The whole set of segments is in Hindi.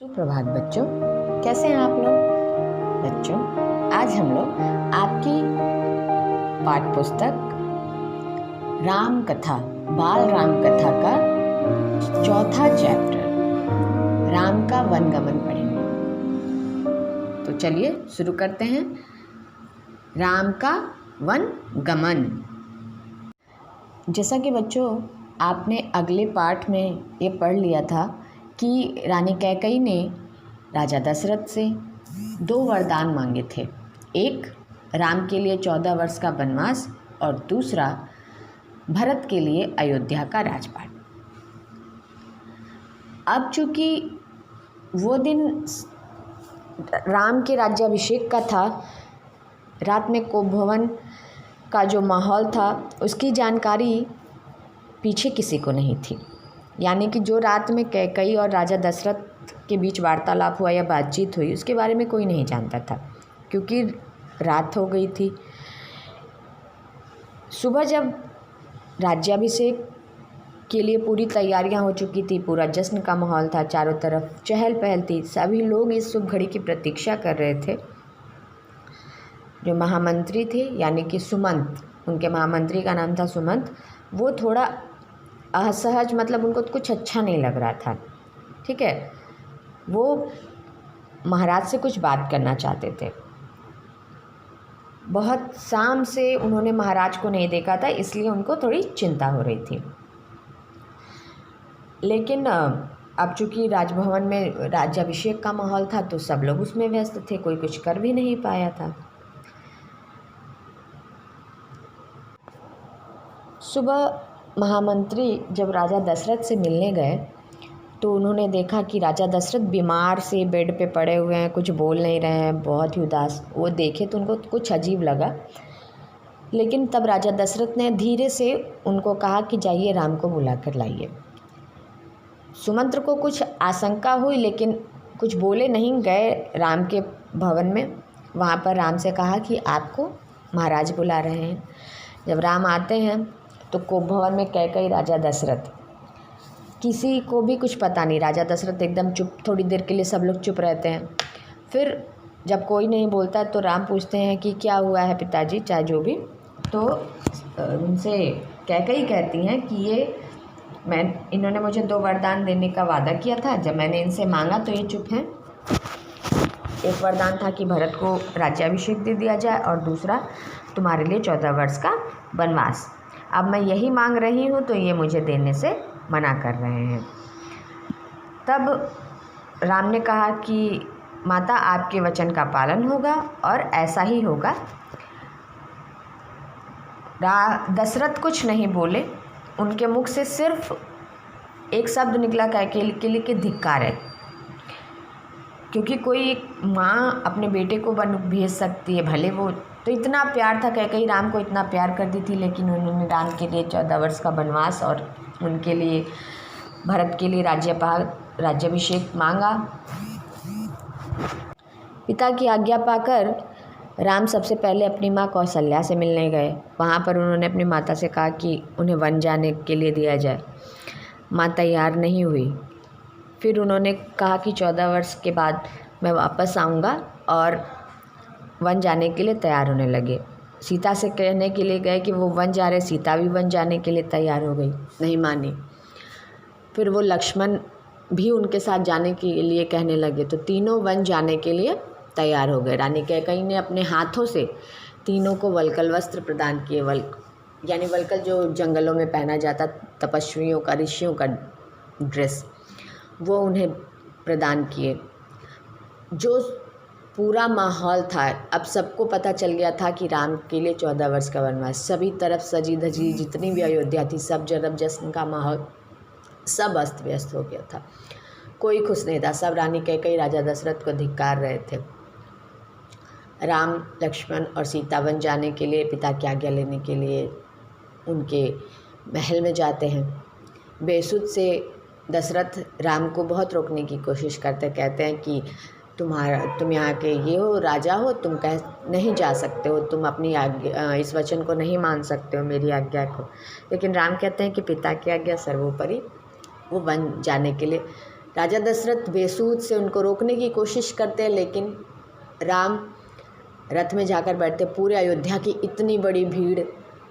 सुप्रभात बच्चों, कैसे हैं आप लोग? बच्चों, आज हम लोग आपकी पाठ पुस्तक राम कथा, बाल राम कथा का चौथा चैप्टर राम का वनगमन पढ़ेंगे। तो चलिए शुरू करते हैं। राम का वनगमन। जैसा कि बच्चों आपने अगले पाठ में ये पढ़ लिया था कि रानी कैकई ने राजा दशरथ से 2 वरदान मांगे थे। एक, राम के लिए 14 वर्ष का वनवास और दूसरा, भरत के लिए अयोध्या का राजपाट। अब चूँकि वो दिन राम के राज्याभिषेक का था, रात में कोपभवन का जो माहौल था उसकी जानकारी पीछे किसी को नहीं थी। यानी कि जो रात में कैकई और राजा दशरथ के बीच वार्तालाप हुआ या बातचीत हुई उसके बारे में कोई नहीं जानता था, क्योंकि रात हो गई थी। सुबह जब राज्याभिषेक के लिए पूरी तैयारियां हो चुकी थी, पूरा जश्न का माहौल था, चारों तरफ चहल पहल थी, सभी लोग इस शुभ घड़ी की प्रतीक्षा कर रहे थे। जो महामंत्री थे यानी कि सुमंत, उनके महामंत्री का नाम था सुमंत, वो थोड़ा असहज, मतलब उनको कुछ अच्छा नहीं लग रहा था। ठीक है, वो महाराज से कुछ बात करना चाहते थे। बहुत शाम से उन्होंने महाराज को नहीं देखा था, इसलिए उनको थोड़ी चिंता हो रही थी। लेकिन अब चूँकि राजभवन में राज्याभिषेक का माहौल था तो सब लोग उसमें व्यस्त थे, कोई कुछ कर भी नहीं पाया था। सुबह महामंत्री जब राजा दशरथ से मिलने गए तो उन्होंने देखा कि राजा दशरथ बीमार से बेड पे पड़े हुए हैं, कुछ बोल नहीं रहे हैं, बहुत ही उदास। वो देखे तो उनको कुछ अजीब लगा। लेकिन तब राजा दशरथ ने धीरे से उनको कहा कि जाइए राम को बुला कर लाइए। सुमंत्र को कुछ आशंका हुई, लेकिन कुछ बोले नहीं, गए राम के भवन में। वहाँ पर राम से कहा कि आपको महाराज बुला रहे हैं। जब राम आते हैं तो कोपभवन में कैकई, राजा दशरथ, किसी को भी कुछ पता नहीं। राजा दशरथ एकदम चुप, थोड़ी देर के लिए सब लोग चुप रहते हैं। फिर जब कोई नहीं बोलता तो राम पूछते हैं कि क्या हुआ है पिताजी, चाहे जो भी। तो उनसे कैकई कहती हैं कि इन्होंने मुझे 2 वरदान देने का वादा किया था, जब मैंने इनसे मांगा तो ये चुप हैं। एक वरदान था कि भरत को राज्याभिषेक दे दिया जाए और दूसरा तुम्हारे लिए 14 वर्ष का वनवास। अब मैं यही मांग रही हूँ तो ये मुझे देने से मना कर रहे हैं। तब राम ने कहा कि माता, आपके वचन का पालन होगा और ऐसा ही होगा। दशरथ कुछ नहीं बोले, उनके मुख से सिर्फ एक शब्द निकला कैकेयी के लिए कि धिक्कार है। क्योंकि कोई माँ अपने बेटे को वन भेज सकती है, भले वो, तो इतना प्यार था, कैकेयी राम को इतना प्यार करती थी, लेकिन उन्होंने राम के लिए 14 वर्ष का वनवास और उनके लिए, भरत के लिए राज्याभिषेक मांगा। पिता की आज्ञा पाकर राम सबसे पहले अपनी माँ कौशल्या से मिलने गए। वहाँ पर उन्होंने अपनी माता से कहा कि उन्हें वन जाने के लिए दिया जाए। माँ तैयार नहीं हुई। फिर उन्होंने कहा कि 14 वर्ष के बाद मैं वापस आऊँगा, और वन जाने के लिए तैयार होने लगे। सीता से कहने के लिए गए कि वो वन जा रहे, सीता भी वन जाने के लिए तैयार हो गई, नहीं मानी। फिर वो लक्ष्मण भी उनके साथ जाने के लिए कहने लगे, तो तीनों वन जाने के लिए तैयार हो गए। रानी कैकई ने अपने हाथों से तीनों को वल्कल वस्त्र प्रदान किए। यानी वल्कल जो जंगलों में पहना जाता, तपस्वियों का, ऋषियों का ड्रेस, वो उन्हें प्रदान किए। जो पूरा माहौल था, अब सबको पता चल गया था कि राम के लिए 14 वर्ष का वनवास। सभी तरफ सजी धजी जितनी भी अयोध्या थी, सब जन्म जश्न का माहौल, सब अस्त व्यस्त हो गया था। कोई खुश नहीं था, सब रानी कैकई, राजा दशरथ को धिक्कार रहे थे। राम, लक्ष्मण और सीता वन जाने के लिए, पिता की आज्ञा लेने के लिए उनके महल में जाते हैं। बेसुध से दशरथ राम को बहुत रोकने की कोशिश करते, कहते हैं कि तुम यहाँ के ये हो, राजा हो, तुम नहीं जा सकते हो, तुम अपनी आज्ञा, इस वचन को नहीं मान सकते हो, मेरी आज्ञा को। लेकिन राम कहते हैं कि पिता की आज्ञा सर्वोपरि, वो वन जाने के लिए राजा दशरथ बेसूध से उनको रोकने की कोशिश करते हैं, लेकिन राम रथ में जाकर बैठते। पूरे अयोध्या की इतनी बड़ी भीड़,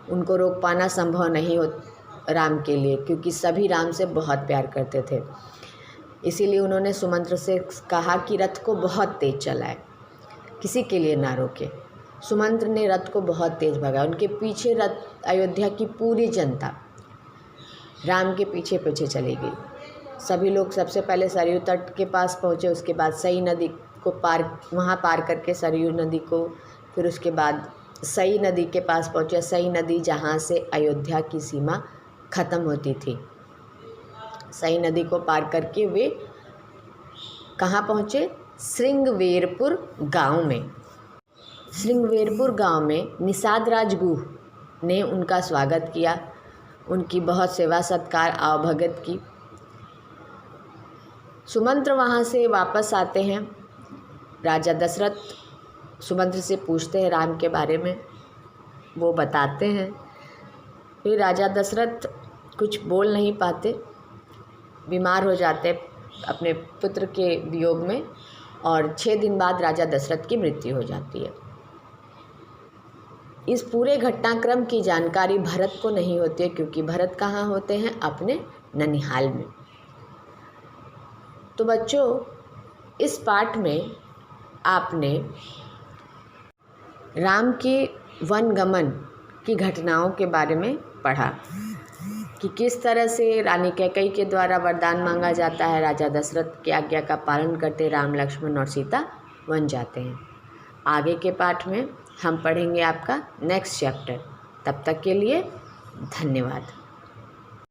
उनको रोक पाना संभव नहीं हो राम के लिए, क्योंकि सभी राम से बहुत प्यार करते थे। इसीलिए उन्होंने सुमंत्र से कहा कि रथ को बहुत तेज चलाए, किसी के लिए ना रोके। सुमंत्र ने रथ को बहुत तेज भगाया। उनके पीछे रथ अयोध्या की पूरी जनता राम के पीछे पीछे चली गई। सभी लोग सबसे पहले सरयू तट के पास पहुँचे, उसके बाद सई नदी को वहाँ पार करके सरयू नदी को, फिर उसके बाद सई नदी के पास पहुँचे। सई नदी जहाँ से अयोध्या की सीमा ख़त्म होती थी। सई नदी को पार करके वे कहाँ पहुँचे? श्रृंगवेरपुर गांव में। श्रृंगवेरपुर गांव में निषाद राज गुह ने उनका स्वागत किया, उनकी बहुत सेवा सत्कार आवभगत की। सुमंत्र वहाँ से वापस आते हैं। राजा दशरथ सुमंत्र से पूछते हैं राम के बारे में, वो बताते हैं। फिर राजा दशरथ कुछ बोल नहीं पाते, बीमार हो जाते अपने पुत्र के वियोग में, और 6 दिन बाद राजा दशरथ की मृत्यु हो जाती है। इस पूरे घटनाक्रम की जानकारी भरत को नहीं होती है, क्योंकि भरत कहाँ होते हैं? अपने ननिहाल में। तो बच्चों, इस पाठ में आपने राम के वनगमन की घटनाओं के बारे में पढ़ा कि किस तरह से रानी कैकेयी के द्वारा वरदान मांगा जाता है, राजा दशरथ की आज्ञा का पालन करते राम, लक्ष्मण और सीता वन जाते हैं। आगे के पाठ में हम पढ़ेंगे आपका नेक्स्ट चैप्टर। तब तक के लिए धन्यवाद।